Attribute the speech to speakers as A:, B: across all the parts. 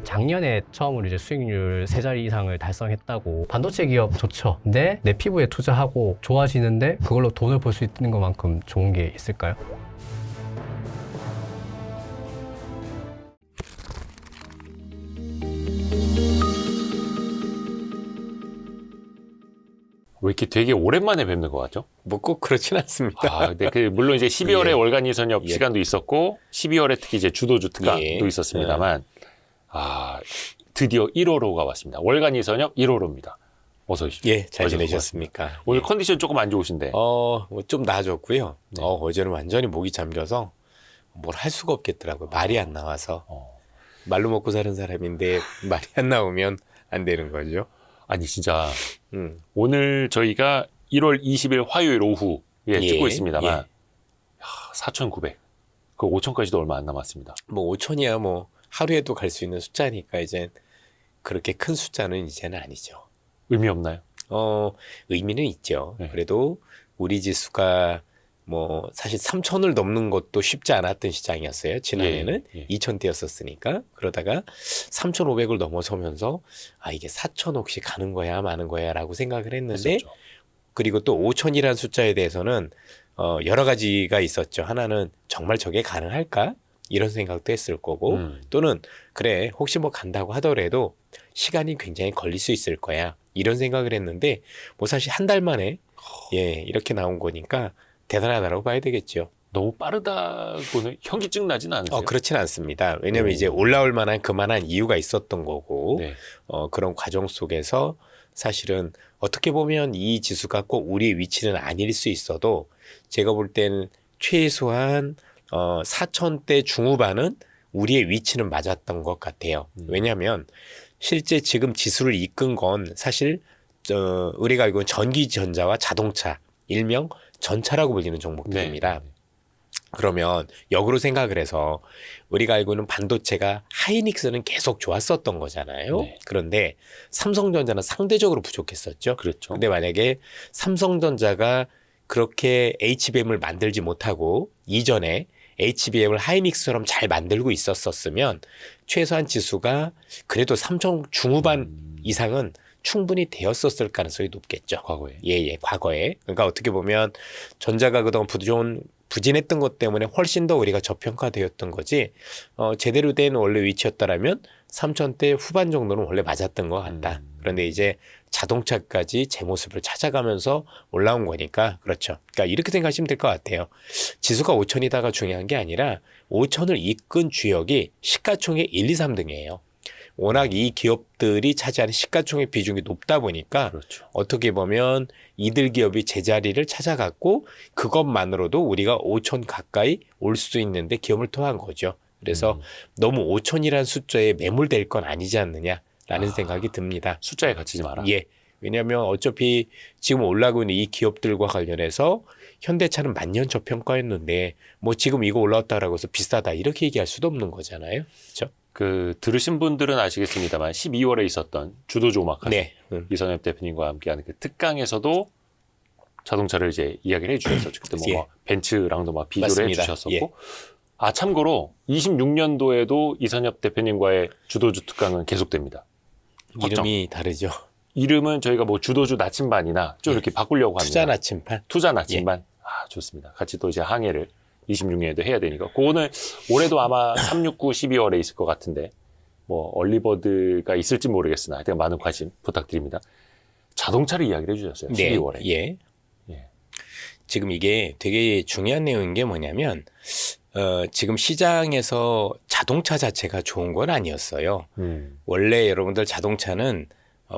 A: 작년에 처음으로 이제 수익률 3자리 이상을 달성했다고. 반도체 기업 좋죠. 근데 내 피부에 투자하고 좋아지는데 그걸로 돈을 벌 수 있는 것만큼 좋은 게 있을까요?
B: 왜 이렇게 되게 오랜만에 뵙는 것 같죠?
C: 뭐 꼭 그렇진 않습니다.
B: 근데 물론 이제 12월에
C: 예.
B: 월간 이선엽
C: 예.
B: 시간도 있었고 12월에 특히 이제 주도주 특강도
C: 예.
B: 있었습니다만 드디어 1호로가 왔습니다. 월간 이선엽 1호로입니다. 어서 오십시오.
C: 예, 잘 지내셨습니까?
B: 오늘
C: 예.
B: 컨디션 조금 안 좋으신데.
C: 뭐 좀 나아졌고요.
B: 네.
C: 어제는 완전히 목이 잠겨서 뭘 할 수가 없겠더라고요. 말이 안 나와서. 말로 먹고 사는 사람인데 말이 안 나오면 안 되는 거죠.
B: 아니 진짜
C: 음.
B: 오늘 저희가 1월 20일 화요일 오후에
C: 예,
B: 찍고 있습니다만
C: 예.
B: 4,900. 그 5,000까지도 얼마 안 남았습니다.
C: 뭐 5천이야 뭐 하루에도 갈 수 있는 숫자니까 이제 그렇게 큰 숫자는 이제는 아니죠.
B: 의미 없나요?
C: 의미는 있죠.
B: 네.
C: 그래도 우리 지수가 뭐 사실 3천을 넘는 것도 쉽지 않았던 시장이었어요. 지난해는
B: 예, 예.
C: 2천대였었으니까 그러다가 3,500을 넘어서면서 이게 4천 혹시 가는 거야 마는 거야라고 생각을 했는데
B: 했었죠.
C: 그리고 또 5천이라는 숫자에 대해서는 여러 가지가 있었죠. 하나는 정말 저게 가능할까? 이런 생각도 했을 거고 또는 그래 혹시 뭐 간다고 하더라도 시간이 굉장히 걸릴 수 있을 거야 이런 생각을 했는데 뭐 사실 한 달 만에 이렇게 나온 거니까 대단하다고 봐야 되겠죠.
B: 너무 빠르다고는 현기증 나진 않으세요?
C: 그렇진 않습니다. 왜냐하면 이제 올라올 만한 그만한 이유가 있었던 거고
B: 네.
C: 그런 과정 속에서 사실은 어떻게 보면 이 지수가 꼭 우리의 위치는 아닐 수 있어도 제가 볼 때는 최소한 4천대 중후반은 우리의 위치는 맞았던 것 같아요. 왜냐하면 실제 지금 지수를 이끈 건 사실 우리가 알고 있는 전기전자와 자동차, 일명 전차라고 불리는 종목들입니다.
B: 네.
C: 그러면 역으로 생각을 해서 우리가 알고 있는 반도체가 하이닉스는 계속 좋았었던 거잖아요.
B: 네.
C: 그런데 삼성전자는 상대적으로 부족했었죠.
B: 그렇죠.
C: 근데 만약에 삼성전자가 그렇게 HBM을 만들지 못하고 이전에 HBM을 하이닉스처럼 잘 만들고 있었으면 최소한 지수가 그래도 3천 중후반 이상은 충분히 되었었을 가능성이 높겠죠.
B: 과거에.
C: 과거에. 그러니까 어떻게 보면 전자가 그동안 부진했던 것 때문에 훨씬 더 우리가 저평가되었던 거지, 제대로 된 원래 위치였다라면 3천대 후반 정도는 원래 맞았던 것 같다. 그런데 이제 자동차까지 제 모습을 찾아가면서 올라온 거니까, 그렇죠. 그러니까 이렇게 생각하시면 될 것 같아요. 지수가 5천이다가 중요한 게 아니라 5천을 이끈 주역이 시가총액 1, 2, 3등이에요. 워낙 이 기업들이 차지하는 시가총액 비중이 높다 보니까
B: 그렇죠.
C: 어떻게 보면 이들 기업이 제자리를 찾아갔고 그것만으로도 우리가 5천 가까이 올 수 있는데 기업을 토한 거죠. 그래서 너무 5천이라는 숫자에 매몰될 건 아니지 않느냐라는 생각이 듭니다.
B: 숫자에 갇히지 마라.
C: 왜냐하면 어차피 지금 올라오고 있는 이 기업들과 관련해서 현대차는 만년 저평가였는데 뭐 지금 이거 올라왔다라고 해서 비싸다 이렇게 얘기할 수도 없는 거잖아요. 그렇죠?
B: 들으신 분들은 아시겠습니다만 12월에 있었던 주도주 오마카세
C: 네.
B: 이선엽 대표님과 함께하는 그 특강에서도 자동차를 이제 이야기를 해주셨었죠. 그때 뭐 벤츠랑도 막 비교를
C: 맞습니다.
B: 해주셨었고, 참고로 26년도에도 이선엽 대표님과의 주도주 특강은 계속됩니다.
C: 이름이 다르죠.
B: 이름은 저희가 뭐 주도주 나침반이나 좀 이렇게 바꾸려고 합니다.
C: 투자 나침반.
B: 투자 나침반. 좋습니다. 같이 또 이제 항해를 26년에도 해야 되니까. 그거는 올해도 아마 369, 12월에 있을 것 같은데, 뭐, 얼리버드가 있을지 모르겠으나, 하여튼 많은 관심 부탁드립니다. 자동차를 이야기를 해주셨어요. 12월에.
C: 지금 이게 되게 중요한 내용인 게 뭐냐면, 지금 시장에서 자동차 자체가 좋은 건 아니었어요. 원래 여러분들 자동차는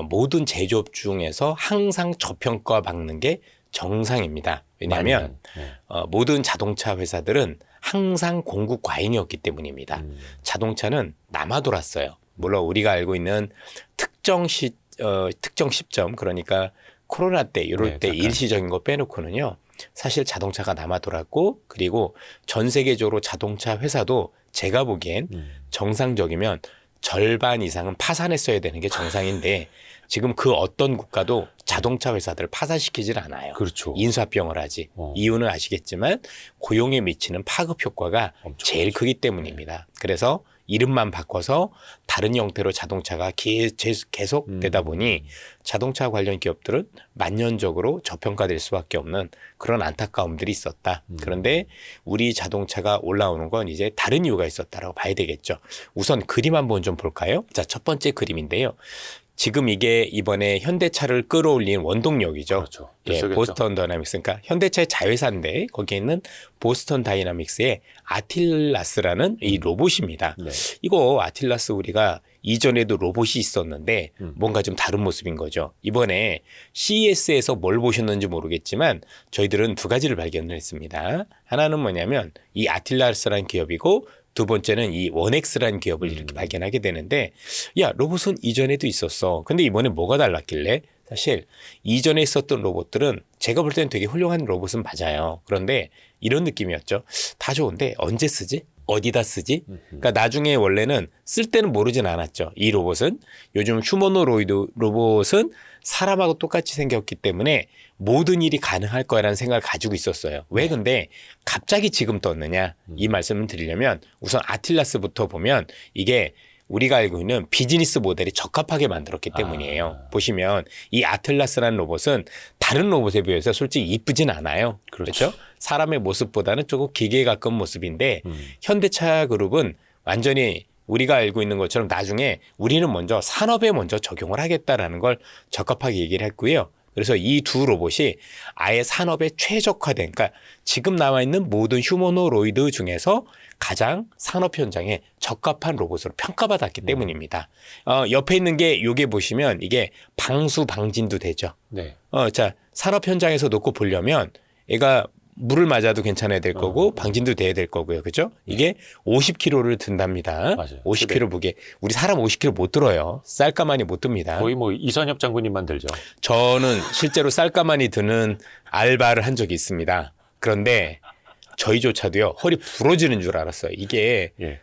C: 모든 제조업 중에서 항상 저평가 받는 게 정상입니다. 왜냐하면 모든 자동차 회사들은 항상 공급 과잉이었기 때문입니다. 자동차는 남아 돌았어요. 물론 우리가 알고 있는 특정 시점, 그러니까 코로나 때 이럴 때 일시적인 거 빼놓고는요. 사실 자동차가 남아 돌았고, 그리고 전 세계적으로 자동차 회사도 제가 보기엔 정상적이면 절반 이상은 파산했어야 되는 게 정상인데 지금 그 어떤 국가도 자동차 회사들을 파산시키질 않아요.
B: 그렇죠.
C: 인수합병을 하지. 이유는 아시겠지만 고용에 미치는 파급 효과가
B: 엄청
C: 제일 크기 때문입니다. 그래서 이름만 바꿔서 다른 형태로 자동차가 계속 되다 보니 자동차 관련 기업들은 만년적으로 저평가될 수밖에 없는 그런 안타까움들이 있었다. 그런데 우리 자동차가 올라오는 건 이제 다른 이유가 있었다라고 봐야 되겠죠. 우선 그림 한번 좀 볼까요? 자, 첫 번째 그림인데요. 지금 이게 이번에 현대차를 끌어올린 원동력이죠.
B: 그렇죠.
C: 예,
B: 됐었겠죠.
C: 보스턴 다이나믹스. 그러니까 현대차의 자회사인데 거기에 있는 보스턴 다이나믹스의 아틸라스라는 이 로봇입니다.
B: 네.
C: 이거 아틸라스 우리가 이전에도 로봇이 있었는데 뭔가 좀 다른 모습인 거죠. 이번에 CES에서 뭘 보셨는지 모르겠지만 저희들은 두 가지를 발견을 했습니다. 하나는 뭐냐면 이 아틸라스라는 기업이고 두 번째는 이 원엑스라는 기업을 이렇게 발견하게 되는데 야, 로봇은 이전에도 있었어. 근데 이번에 뭐가 달랐길래? 사실 이전에 있었던 로봇들은 제가 볼 때는 되게 훌륭한 로봇은 맞아요. 그런데 이런 느낌이었죠. 다 좋은데 언제 쓰지? 어디다 쓰지? 그러니까 나중에 원래는 쓸 때는 모르진 않았죠. 이 로봇은 요즘 휴머노로이드 로봇은 사람하고 똑같이 생겼기 때문에 모든 일이 가능할 거라는 생각을 가지고 있었어요. 왜 근데 갑자기 지금 떴느냐? 이 말씀을 드리려면 우선 아틸라스부터 보면 이게 우리가 알고 있는 비즈니스 모델이 적합하게 만들었기 때문이에요. 보시면 이 아틀라스라는 로봇은 다른 로봇에 비해서 솔직히 이쁘진 않아요. 그렇죠? 사람의 모습보다는 조금 기계에 가까운 모습인데 현대차 그룹은 완전히 우리가 알고 있는 것처럼 나중에 우리는 먼저 산업에 먼저 적용을 하겠다라는 걸 적합하게 얘기를 했고요. 그래서 이 두 로봇이 아예 산업에 최적화된, 그러니까 지금 나와 있는 모든 휴머노로이드 중에서 가장 산업 현장에 적합한 로봇으로 평가받았기 때문입니다. 옆에 있는 게 요게 보시면 이게 방수 방진도 되죠.
B: 네.
C: 자, 산업 현장에서 놓고 보려면 얘가 물을 맞아도 괜찮아야 될 거고 방진도 돼야 될 거고요. 그죠? 이게 50kg를 든답니다.
B: 맞아요.
C: 50kg 무게. 우리 사람 50kg 못 들어요. 쌀가마니 못 듭니다.
B: 거의 뭐 이선엽 장군님만 들죠.
C: 저는 실제로 쌀가마니 드는 알바를 한 적이 있습니다. 그런데 저희조차도요, 허리 부러지는 줄 알았어요. 이게,
B: 예.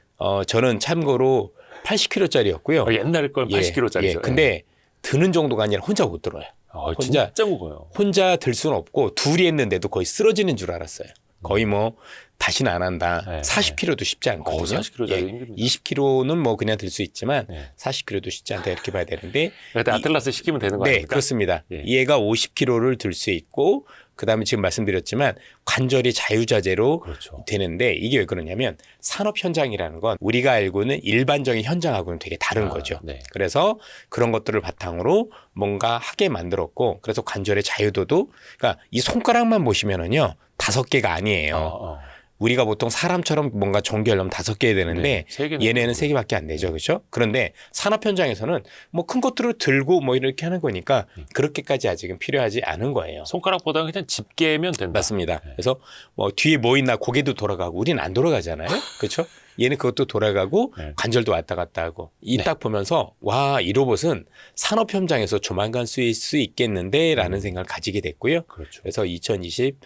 C: 저는 참고로 80kg짜리였고요.
B: 옛날 건 80kg짜리죠.
C: 근데 드는 정도가 아니라 혼자 못 들어요. 혼자
B: 진짜 무거워요.
C: 혼자 들 수는 없고 둘이 했는데도 거의 쓰러지는 줄 알았어요. 거의 뭐 다시는 안 한다.
B: 네.
C: 40kg도 쉽지 않거든요.
B: 40kg짜리 힘듭니다.
C: 20kg는 뭐 그냥 들 수 있지만
B: 네.
C: 40kg도 쉽지 않다 이렇게 봐야 되는데
B: 그때 아틀라스 시키면 되는 거
C: 네,
B: 아닙니까?
C: 그렇습니다.
B: 예.
C: 얘가 50kg를 들 수 있고 그다음에 지금 말씀드렸지만 관절이 자유자재로
B: 그렇죠.
C: 되는데 이게 왜 그러냐면 산업 현장이라는 건 우리가 알고 있는 일반적인 현장하고는 되게 다른 거죠.
B: 네.
C: 그래서 그런 것들을 바탕으로 뭔가 하게 만들었고 그래서 관절의 자유도도 그러니까 이 손가락만 보시면은요 5개가 아니에요. 우리가 보통 사람처럼 뭔가 전개하려면 5개 해야 되는데
B: 네,
C: 얘네는 3개밖에 안 되죠. 그렇죠? 그런데 산업 현장에서는 뭐 큰 것들을 들고 뭐 이렇게 하는 거니까 그렇게까지 아직은 필요하지 않은 거예요.
B: 손가락보다는 그냥 집게면 된다.
C: 맞습니다. 그래서 뭐 뒤에 뭐 있나 고개도 돌아가고 우리는 안 돌아가잖아요. 그렇죠? 얘는 그것도 돌아가고
B: 네.
C: 관절도 왔다 갔다 하고 이 딱 보면서 와, 이 로봇은 산업 현장에서 조만간 쓰일 수 있겠는데라는 생각을 가지게 됐고요.
B: 그렇죠.
C: 그래서 2020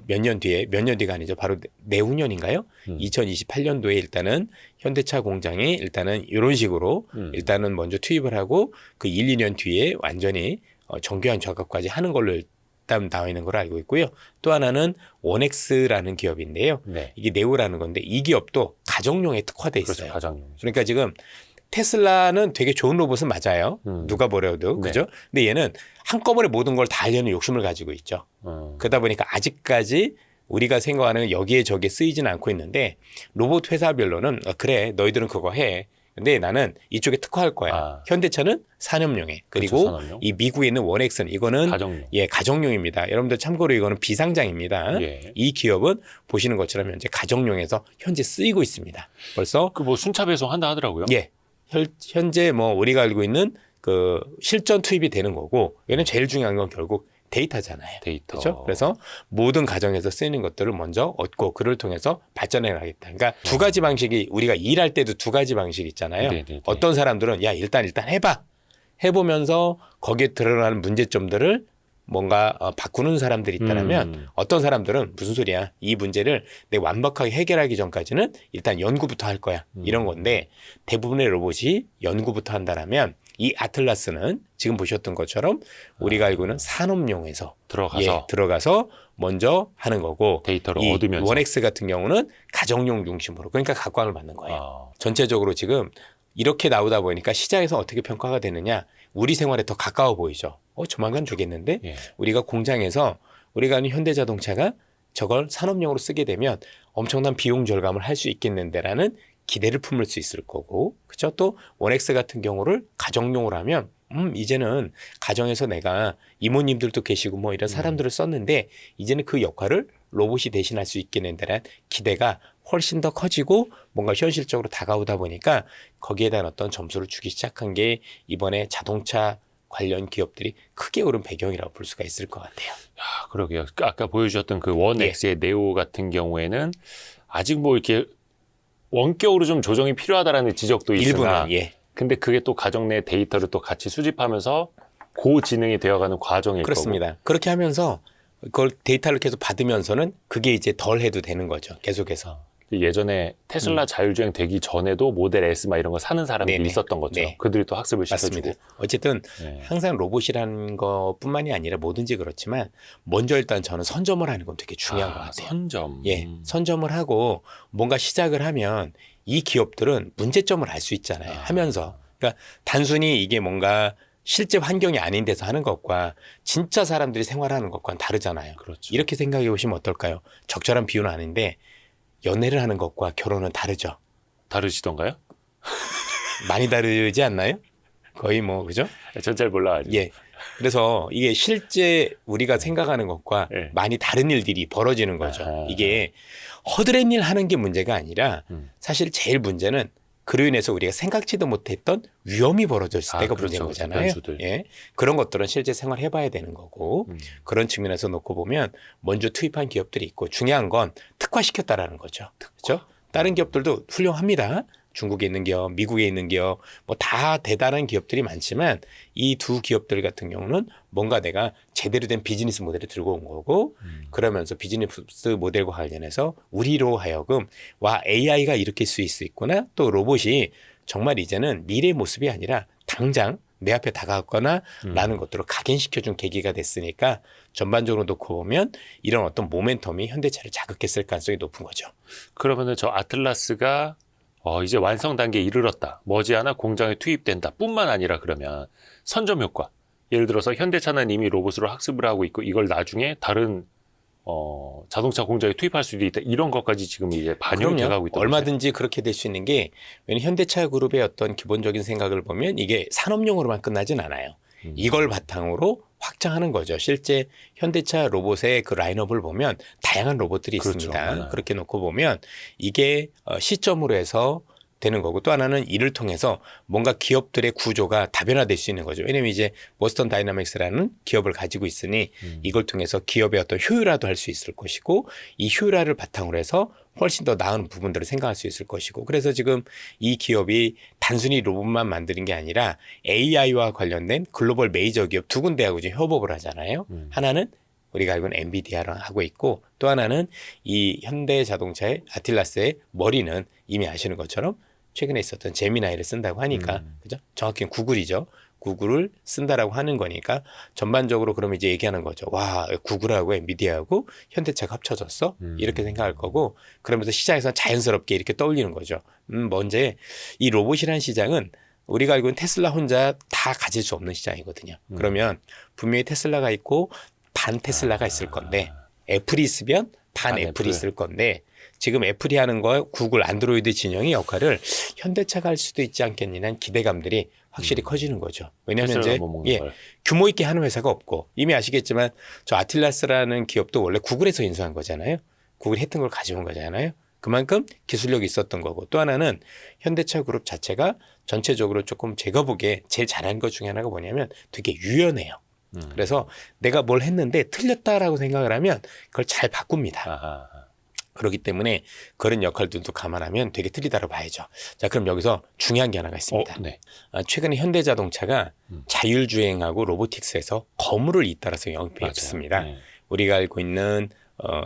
C: 몇 년 뒤가 아니죠. 바로 내후년인가요? 2028년도에 일단은 현대차 공장이 일단은 이런 식으로 일단은 먼저 투입을 하고 그 1, 2년 뒤에 완전히 정교한 작업까지 하는 걸로 일단 나와 있는 걸로 알고 있고요. 또 하나는 원엑스라는 기업인데요.
B: 네.
C: 이게 네오라는 건데 이 기업도 가정용에 특화돼 있어요.
B: 그렇죠. 가정용.
C: 그러니까 지금 테슬라는 되게 좋은 로봇은 맞아요. 누가 뭐래도
B: 네.
C: 그죠? 근데 얘는 한꺼번에 모든 걸 다 하려는 욕심을 가지고 있죠. 그러다 보니까 아직까지 우리가 생각하는 여기에 저기에 쓰이지는 않고 있는데 로봇 회사별로는 그래 너희들은 그거 해. 근데 나는 이쪽에 특화할 거야. 현대차는 산업용에 그리고
B: 그렇죠, 산업용.
C: 이 미국에 있는 원엑스는 이거는
B: 가정용.
C: 가정용입니다. 여러분들 참고로 이거는 비상장입니다.
B: 예.
C: 이 기업은 보시는 것처럼 현재 가정용에서 현재 쓰이고 있습니다. 벌써
B: 그 뭐 순차 배송 한다 하더라고요.
C: 예. 현재 뭐 우리가 알고 있는 그 실전 투입이 되는 거고 얘는 제일 중요한 건 결국 데이터잖아요.
B: 데이터.
C: 그렇죠? 그래서 모든 가정에서 쓰이는 것들을 먼저 얻고 그를 통해서 발전해 나가겠다. 그러니까 두 가지 방식이 우리가 일할 때도 두 가지 방식이 있잖아요.
B: 네네네.
C: 어떤 사람들은 야 일단 해봐. 해보면서 거기에 드러나는 문제점들을 뭔가 바꾸는 사람들이 있다면 어떤 사람들은 무슨 소리야 이 문제를 내가 완벽하게 해결하기 전까지는 일단 연구부터 할 거야 이런 건데 대부분의 로봇이 연구부터 한다라면 이 아틀라스는 지금 보셨던 것처럼 우리가 알고 있는 산업용에서 들어가서 먼저 하는 거고
B: 데이터를
C: 이
B: 얻으면서
C: 원엑스 같은 경우는 가정용 중심으로 그러니까 각광을 받는 거예요. 전체적으로 지금 이렇게 나오다 보니까 시장에서 어떻게 평가가 되느냐 우리 생활에 더 가까워 보이죠. 조만간 되겠는데
B: 예.
C: 우리가 공장에서 우리가 아는 현대자동차가 저걸 산업용으로 쓰게 되면 엄청난 비용 절감을 할 수 있겠는데라는 기대를 품을 수 있을 거고 그렇죠? 또 원엑스 같은 경우를 가정용으로 하면 이제는 가정에서 내가 이모님들도 계시고 뭐 이런 사람들을 썼는데 이제는 그 역할을 로봇이 대신할 수 있겠는데라는 기대가 훨씬 더 커지고 뭔가 현실적으로 다가오다 보니까 거기에 대한 어떤 점수를 주기 시작한 게 이번에 자동차 관련 기업들이 크게 오른 배경이라고 볼 수가 있을 것 같아요.
B: 야, 그러게요. 아까 보여주셨던 그 원엑스의 네오 같은 경우에는 아직 뭐 이렇게 원격으로 좀 조정이 필요하다라는 지적도 있으나
C: 일부는
B: 근데 그게 또 가정 내 데이터를 또 같이 수집하면서 고지능이 되어가는 과정일
C: 그렇습니다.
B: 거고.
C: 그렇게 하면서 그걸 데이터를 계속 받으면서는 그게 이제 덜 해도 되는 거죠. 계속해서.
B: 예전에 테슬라 자율주행 되기 전에도 모델 S 막 이런 거 사는 사람들이
C: 네네.
B: 있었던 것처럼
C: 네.
B: 그들이 또 학습을
C: 맞습니다.
B: 시켜주고.
C: 어쨌든
B: 네.
C: 항상 로봇이라는 것뿐만이 아니라 뭐든지 그렇지만 먼저 일단 저는 선점을 하는 건 되게 중요한 것 같아요.
B: 선점.
C: 선점을 하고 뭔가 시작을 하면 이 기업들은 문제점을 알 수 있잖아요. 하면서. 그러니까 단순히 이게 뭔가 실제 환경이 아닌 데서 하는 것과 진짜 사람들이 생활하는 것과는 다르잖아요.
B: 그렇죠.
C: 이렇게 생각해 보시면 어떨까요? 적절한 비유는 아닌데 연애를 하는 것과 결혼은 다르죠.
B: 다르시던가요?
C: 많이 다르지 않나요? 거의 뭐 그죠?
B: 전 잘 몰라가지고.
C: 예. 그래서 이게 실제 우리가 생각하는 것과
B: 예.
C: 많이 다른 일들이 벌어지는 거죠.
B: 아하.
C: 이게 허드렛 일 하는 게 문제가 아니라
B: 음.
C: 사실 제일 문제는 그로 인해서 우리가 생각지도 못했던 위험이 벌어졌을 때가
B: 그렇죠.
C: 문제인 거잖아요.
B: 변수들.
C: 예. 그런 것들은 실제 생활 해봐야 되는 거고 그런 측면에서 놓고 보면 먼저 투입한 기업들이 있고 중요한 건 특화시켰다라는 거죠. 그렇죠? 다른 기업들도 훌륭합니다. 중국에 있는 기업, 미국에 있는 기업, 뭐 다 대단한 기업들이 많지만 이 두 기업들 같은 경우는 뭔가 내가 제대로 된 비즈니스 모델을 들고 온 거고 그러면서 비즈니스 모델과 관련해서 우리로 하여금 와 AI가 이렇게 쓸 수 있구나 또 로봇이 정말 이제는 미래의 모습이 아니라 당장 내 앞에 다가왔거나 라는 것들을 각인시켜준 계기가 됐으니까 전반적으로 놓고 보면 이런 어떤 모멘텀이 현대차를 자극했을 가능성이 높은 거죠.
B: 그러면은 저 아틀라스가 이제 완성 단계에 이르렀다. 머지않아 공장에 투입된다. 뿐만 아니라 그러면 선점 효과. 예를 들어서 현대차는 이미 로봇으로 학습을 하고 있고 이걸 나중에 다른 자동차 공장에 투입할 수도 있다. 이런 것까지 지금 이제 반영이 돼가고 있다.
C: 얼마든지 그렇게 될 수 있는 게 왜냐면 현대차 그룹의 어떤 기본적인 생각을 보면 이게 산업용으로만 끝나진 않아요. 이걸 바탕으로 확장하는 거죠. 실제 현대차 로봇의 그 라인업을 보면 다양한 로봇들이
B: 그렇죠.
C: 있습니다.
B: 많아요.
C: 그렇게 놓고 보면 이게 시점으로 해서 되는 거고 또 하나는 이를 통해서 뭔가 기업들의 구조가 다변화될 수 있는 거죠. 왜냐하면 이제 보스턴 다이나믹스라는 기업을 가지고 있으니 이걸 통해서 기업의 어떤 효율화도 할 수 있을 것이고 이 효율화를 바탕으로 해서 훨씬 더 나은 부분들을 생각할 수 있을 것이고 그래서 지금 이 기업이 단순히 로봇만 만드는 게 아니라 AI와 관련된 글로벌 메이저 기업 두 군데하고 지금 협업을 하잖아요. 하나는 우리가 알고 있는 엔비디아랑 하고 있고 또 하나는 이 현대자동차의 아틀라스의 머리는 이미 아시는 것처럼 최근에 있었던 제미나이를 쓴다고 하니까 그죠? 정확히는 구글이죠. 구글을 쓴다라고 하는 거니까 전반적으로 그러면 이제 얘기하는 거죠. 와, 구글하고 엔비디아하고 현대차가 합쳐졌어? 이렇게 생각할 거고 그러면서 시장에서 자연스럽게 이렇게 떠올리는 거죠. 먼저 이 로봇이라는 시장은 우리가 알고 있는 테슬라 혼자 다 가질 수 없는 시장이거든요. 그러면 분명히 테슬라가 있고 반 테슬라가 있을 건데 애플이 있으면 반 애플이 있을 건데 지금 애플이 하는 거 구글 안드로이드 진영의 역할을 현대차가 할 수도 있지 않겠냐는 기대감들이 확실히 커지는 거죠. 왜냐하면 이제 규모 있게 하는 회사가 없고 이미 아시겠지만 저 아틀라스라는 기업도 원래 구글에서 인수한 거잖아요. 구글이 했던 걸 가져온 거잖아요. 그만큼 기술력이 있었던 거고 또 하나는 현대차 그룹 자체가 전체적으로 조금 제가 보기에 제일 잘하는 것 중에 하나가 뭐냐면 되게 유연해요. 그래서 내가 뭘 했는데 틀렸다라고 생각을 하면 그걸 잘 바꿉니다. 그렇기 때문에 그런 역할들도 감안하면 되게 틀리다고 봐야죠. 자, 그럼 여기서 중요한 게 하나가 있습니다.
B: 네.
C: 최근에 현대자동차가 자율주행하고 로보틱스에서 거물을 잇따라서 영입했습니다.
B: 네.
C: 우리가 알고 있는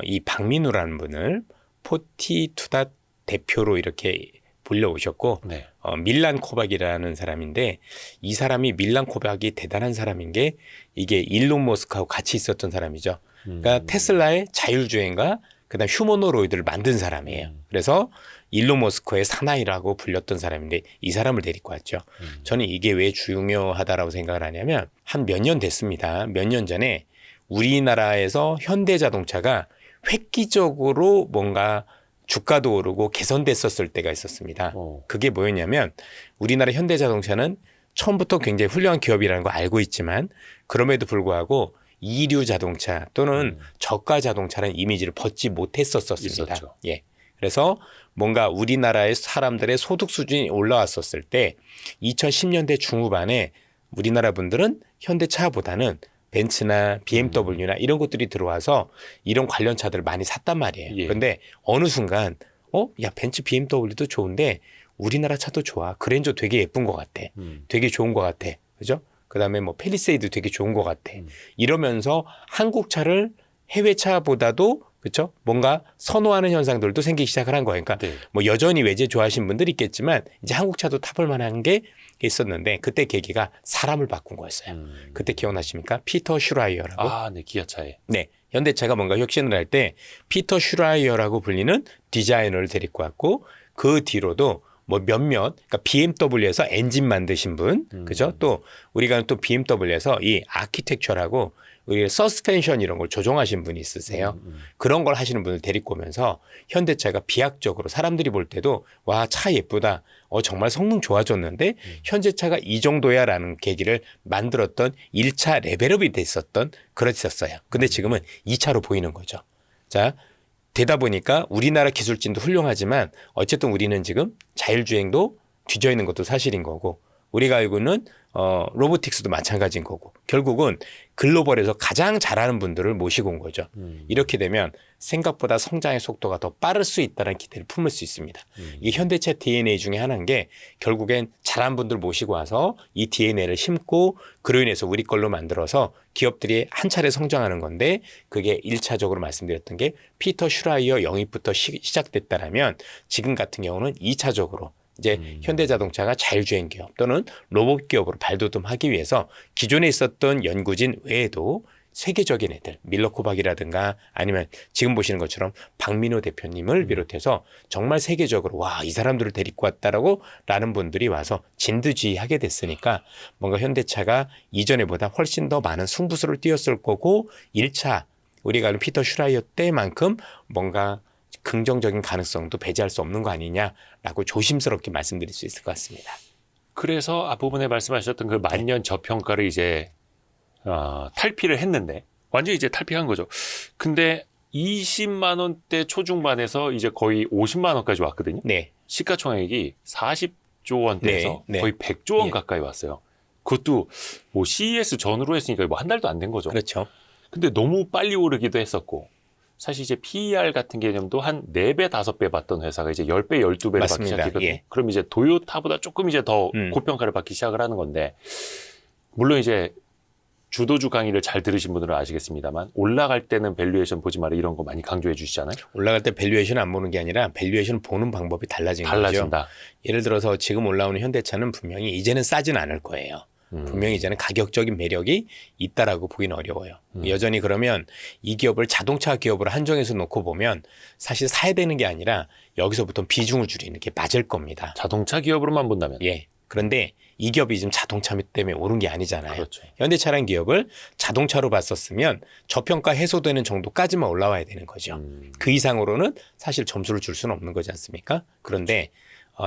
C: 이 박민우라는 분을 포티투닷 대표로 이렇게 불려오셨고
B: 네.
C: 밀란 코박이라는 사람인데 이 사람이 밀란 코박이 대단한 사람인 게 이게 일론 머스크하고 같이 있었던 사람이죠. 그러니까 테슬라의 자율주행과 그다음 휴머노로이드를 만든 사람이에요. 그래서 일론 머스크의 사나이라고 불렸던 사람인데 이 사람을 데리고 왔죠. 저는 이게 왜 중요하다라고 생각을 하냐면 한 몇 년 됐습니다. 몇 년 전에 우리나라에서 현대자동차가 획기적으로 뭔가 주가도 오르고 개선됐었을 때가 있었습니다. 그게 뭐였냐면 우리나라 현대자동차는 처음부터 굉장히 훌륭한 기업이라는 거 알고 있지만 그럼에도 불구하고 이류 자동차 또는 저가 자동차라는 이미지를 벗지 못했었습니다.
B: 있었죠.
C: 예. 그래서 뭔가 우리나라의 사람들의 소득 수준이 올라왔었을 때 2010년대 중후반에 우리나라 분들은 현대차보다는 벤츠나 BMW나 이런 것들이 들어와서 이런 관련 차들을 많이 샀단 말이에요.
B: 예.
C: 그런데 어느 순간 야 벤츠 BMW도 좋은데 우리나라 차도 좋아. 그랜저 되게 예쁜 것 같아. 되게 좋은 것 같아. 그죠? 그다음에 뭐 팰리세이드 되게 좋은 것 같아. 이러면서 한국 차를 해외 차보다도 그렇죠? 뭔가 선호하는 현상들도 생기기 시작을 한 거예요. 그러니까
B: 네.
C: 뭐 여전히 외제 좋아하시는 분들이 있겠지만 이제 한국 차도 타볼 만한 게 있었는데 그때 계기가 사람을 바꾼 거였어요. 그때 기억나십니까? 피터 슈라이어라고.
B: 아, 네, 기아차에.
C: 네. 현대차가 뭔가 혁신을 할 때 피터 슈라이어라고 불리는 디자이너를 데리고 왔고 그 뒤로도 뭐 몇몇 그러니까 BMW에서 엔진 만드신 분, 그죠? 또 우리가 또 BMW에서 이 아키텍처라고 우리 서스펜션 이런 걸 조종하신 분이 있으세요. 그런 걸 하시는 분을 데리고 오면서 현대차가 비약적으로 사람들이 볼 때도 와, 차 예쁘다. 정말 성능 좋아졌는데 현대차가 이 정도야라는 계기를 만들었던 1차 레벨업이 됐었던 그랬었어요. 근데 지금은 2차로 보이는 거죠. 자, 되다 보니까 우리나라 기술진도 훌륭하지만 어쨌든 우리는 지금 자율주행도 뒤져 있는 것도 사실인 거고 우리가 알고 있는 로보틱스도 마찬가지인 거고 결국은 글로벌에서 가장 잘하는 분들을 모시고 온 거죠. 이렇게 되면 생각보다 성장의 속도가 더 빠를 수 있다는 기대를 품을 수 있습니다. 이게 현대차 DNA 중에 하나인 게 결국엔 잘한 분들 모시고 와서 이 DNA를 심고 그로 인해서 우리 걸로 만들어서 기업들이 한 차례 성장하는 건데 그게 1차적으로 말씀드렸던 게 피터 슈라이어 영입부터 시작됐다라면 지금 같은 경우는 2차적으로 이제 현대자동차가 자율주행 기업 또는 로봇 기업으로 발돋움하기 위해서 기존에 있었던 연구진 외에도 세계적인 애들 밀러코박이라든가 아니면 지금 보시는 것처럼 박민호 대표님을 비롯해서 정말 세계적으로 와, 이 사람들을 데리고 왔다라고 라는 분들이 와서 진두지휘하게 됐으니까 뭔가 현대차가 이전에보다 훨씬 더 많은 승부수를 띄웠을 거고 1차 우리가 아는 피터 슈라이어 때만큼 뭔가 긍정적인 가능성도 배제할 수 없는 거 아니냐라고 조심스럽게 말씀드릴 수 있을 것 같습니다.
B: 그래서 앞부분에 말씀하셨던 그 만년 저평가를 이제 탈피를 했는데 완전히 이제 탈피한 거죠. 근데 20만 원대 초중반에서 이제 거의 50만 원까지 왔거든요.
C: 네.
B: 시가총액이 40조 원대에서
C: 네.
B: 거의 100조 원
C: 예.
B: 가까이 왔어요. 그것도 뭐 CES 전후로 했으니까 뭐 한 달도 안 된 거죠.
C: 그렇죠.
B: 근데 너무 빨리 오르기도 했었고 사실 이제 PER 같은 개념도 한 4배, 5배 받던 회사가 이제 10배, 12배를 받기
C: 맞습니다.
B: 시작했거든요.
C: 예.
B: 그럼 이제 도요타보다 조금 이제 더 고평가를 받기 시작을 하는 건데 물론 이제 주도주 강의를 잘 들으신 분들은 아시겠습니다만 올라갈 때는 밸류에이션 보지 마라 이런 거 많이 강조해 주시잖아요.
C: 올라갈 때 밸류에이션 안 보는 게 아니라 밸류에이션 보는 방법이 달라진 거죠.
B: 달라진다.
C: 예를 들어서 지금 올라오는 현대차는 분명히 이제는 싸진 않을 거예요. 분명히 이제는 가격적인 매력이 있다라고 보기는 어려워요. 여전히 그러면 이 기업을 자동차 기업으로 한정해서 놓고 보면 사실 사야 되는 게 아니라 여기서부터 비중을 줄이는 게 맞을 겁니다.
B: 자동차 기업으로만 본다면.
C: 예. 그런데 이 기업이 지금 자동차 때문에 오른 게 아니잖아요.
B: 그렇죠.
C: 현대차라는 기업을 자동차로 봤었으면 저평가 해소되는 정도까지만 올라와야 되는 거죠. 그 이상으로는 사실 점수를 줄 수는 없는 거지 않습니까? 그런데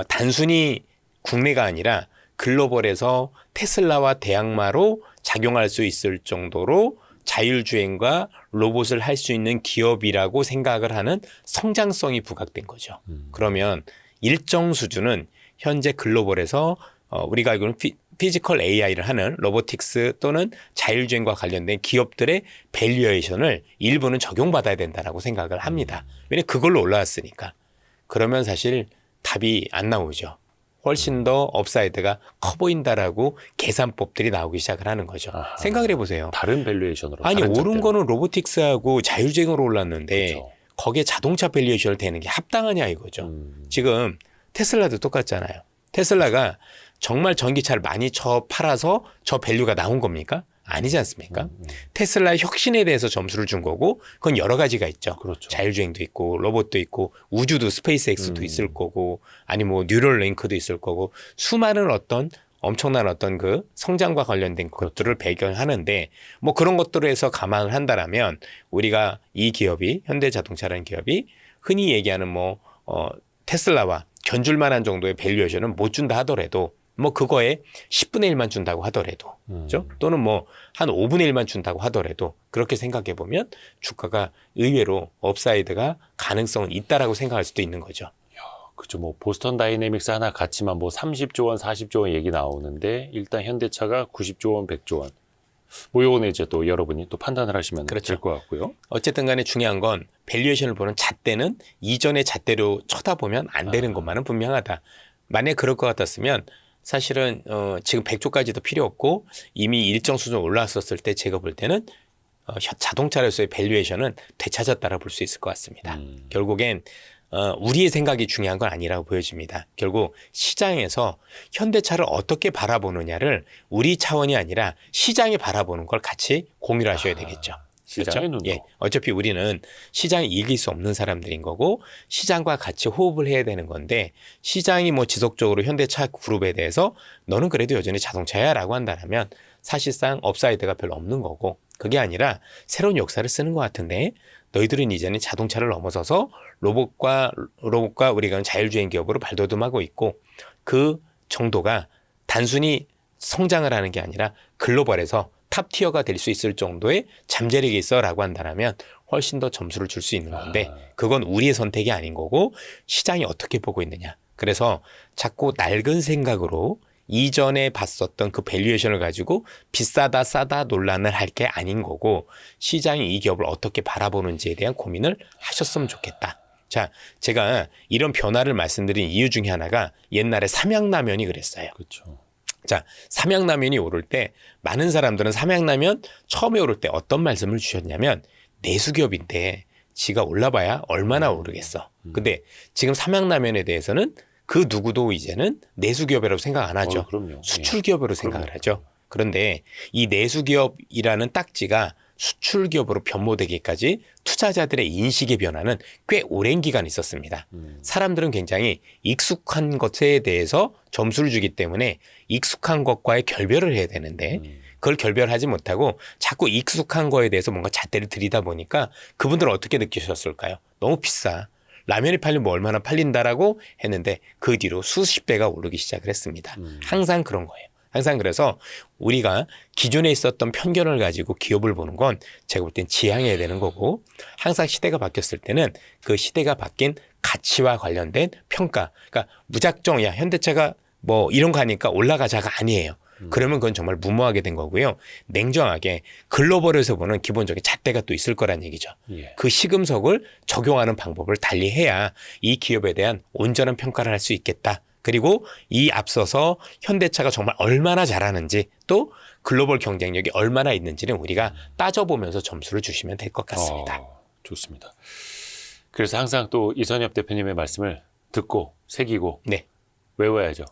C: 단순히 국내가 아니라 글로벌에서 테슬라와 대항마로 작용할 수 있을 정도로 자율주행과 로봇을 할 수 있는 기업이라고 생각을 하는 성장성이 부각된 거죠. 그러면 일정 수준은 현재 글로벌에서 우리가 알고는 피지컬 AI를 하는 로보틱스 또는 자율주행과 관련된 기업들의 밸류에이션을 일부는 적용받아야 된다라고 생각을 합니다. 왜냐하면 그걸로 올라왔으니까. 그러면 사실 답이 안 나오죠. 훨씬 더 업사이드가 커 보인다라고 계산법들이 나오기 시작을 하는 거죠.
B: 아하.
C: 생각을 해보세요.
B: 다른 밸류에이션으로.
C: 아니
B: 다른
C: 오른
B: 잣대로.
C: 거는 로보틱스하고 자율주행으로 올랐는데
B: 그렇죠.
C: 거기에 자동차 밸류에이션을 대는 게 합당하냐 이거죠. 지금 테슬라도 똑같잖아요. 테슬라가 정말 전기차를 많이 팔아서 저 밸류가 나온 겁니까? 아니지 않습니까? 테슬라의 혁신에 대해서 점수를 준 거고 그건 여러 가지가 있죠.
B: 그렇죠.
C: 자율주행도 있고 로봇도 있고 우주도 스페이스X도 있을 거고 아니 뭐 뉴럴링크도 있을 거고 수많은 어떤 엄청난 어떤 그 성장과 관련된 것들을 배경하는데 뭐 그런 것들을 해서 감안을 한다라면 우리가 이 기업이 현대자동차라는 기업이 흔히 얘기하는 테슬라와 견줄 만한 정도의 밸류에이션은 못 준다 하더라도 뭐 그거에 10분의 1만 준다고 하더라도 그렇죠? 또는 뭐 한 5분의 1만 준다고 하더라도 그렇게 생각해 보면 주가가 의외로 업사이드가 가능성은 있다라고 생각할 수도 있는 거죠.
B: 그죠. 뭐 보스턴 다이내믹스 하나 같지만 뭐 30조 원, 40조 원 얘기 나오는데 일단 현대차가 90조 원, 100조 원. 뭐 요거는 이제 또 여러분이 또 판단을 하시면
C: 그렇죠.
B: 될 것 같고요.
C: 어쨌든 간에 중요한 건 밸류에이션을 보는 잣대는 이전의 잣대로 쳐다보면 안 되는 것만은 분명하다. 만약에 그럴 것 같았으면 사실은 지금 100조까지도 필요 없고 이미 일정 수준 올라왔었을 때 제가 볼 때는 자동차로서의 밸류에이션은 되찾았다라 볼 수 있을 것 같습니다. 결국엔 우리의 생각이 중요한 건 아니라고 보여집니다. 결국 시장에서 현대차를 어떻게 바라보느냐를 우리 차원이 아니라 시장이 바라보는 걸 같이 공유를 하셔야 되겠죠.
B: 시장의
C: 그렇죠?
B: 눈으로.
C: 예, 어차피 우리는 시장이 이길 수 없는 사람들인 거고 시장과 같이 호흡을 해야 되는 건데 시장이 뭐 지속적으로 현대차 그룹에 대해서 너는 그래도 여전히 자동차야 라고 한다면 사실상 업사이드가 별로 없는 거고 그게 아니라 새로운 역사를 쓰는 것 같은데 너희들은 이제는 자동차를 넘어서서 로봇과 우리가 자율주행 기업으로 발돋움하고 있고 그 정도가 단순히 성장을 하는 게 아니라 글로벌에서 탑티어가 될 수 있을 정도의 잠재력이 있어라고 한다면 훨씬 더 점수를 줄 수 있는 건데 그건 우리의 선택이 아닌 거고 시장이 어떻게 보고 있느냐. 그래서 자꾸 낡은 생각으로 이전에 봤었던 그 밸류에이션을 가지고 비싸다 싸다 논란을 할 게 아닌 거고 시장이 이 기업을 어떻게 바라보는지에 대한 고민을 하셨으면 좋겠다. 자, 제가 이런 변화를 말씀드린 이유 중에 하나가 옛날에 삼양라면이 그랬어요.
B: 그렇죠.
C: 자, 삼양라면이 오를 때 많은 사람들은 삼양라면 처음에 오를 때 어떤 말씀을 주셨냐면 내수기업인데 지가 올라봐야 얼마나 오르겠어. 근데 지금 삼양라면에 대해서는 그 누구도 이제는 내수기업이라고 생각 안 하죠.
B: 그럼요.
C: 수출기업으로 생각을 하죠. 그런데 이 내수기업이라는 딱지가 수출기업으로 변모되기까지 투자자들의 인식의 변화는 꽤 오랜 기간 있었습니다. 사람들은 굉장히 익숙한 것에 대해서 점수를 주기 때문에 익숙한 것과의 결별을 해야 되는데 그걸 결별하지 못하고 자꾸 익숙한 거에 대해서 뭔가 잣대를 들이다 보니까 그분들은 어떻게 느끼셨을까요? 너무 비싸. 라면이 팔리면 뭐 얼마나 팔린다라고 했는데 그 뒤로 수십 배가 오르기 시작을 했습니다. 항상 그런 거예요. 항상 그래서 우리가 기존에 있었던 편견을 가지고 기업을 보는 건 제가 볼 땐 지양해야 되는 거고 항상 시대가 바뀌었을 때는 그 시대가 바뀐 가치와 관련된 평가. 그러니까 무작정 야 현대차가 뭐 이런 거 하니까 올라가자가 아니에요. 그러면 그건 정말 무모하게 된 거고요. 냉정하게 글로벌에서 보는 기본적인 잣대가 또 있을 거란 얘기죠.
B: 예.
C: 그 시금석을 적용하는 방법을 달리해야 이 기업에 대한 온전한 평가를 할 수 있겠다. 그리고 이 앞서서 현대차가 정말 얼마나 잘하는지 또 글로벌 경쟁력이 얼마나 있는지는 우리가 따져보면서 점수를 주시면 될 것 같습니다.
B: 좋습니다. 그래서 항상 또 이선엽 대표님의 말씀을 듣고 새기고
C: 네.
B: 외워야죠.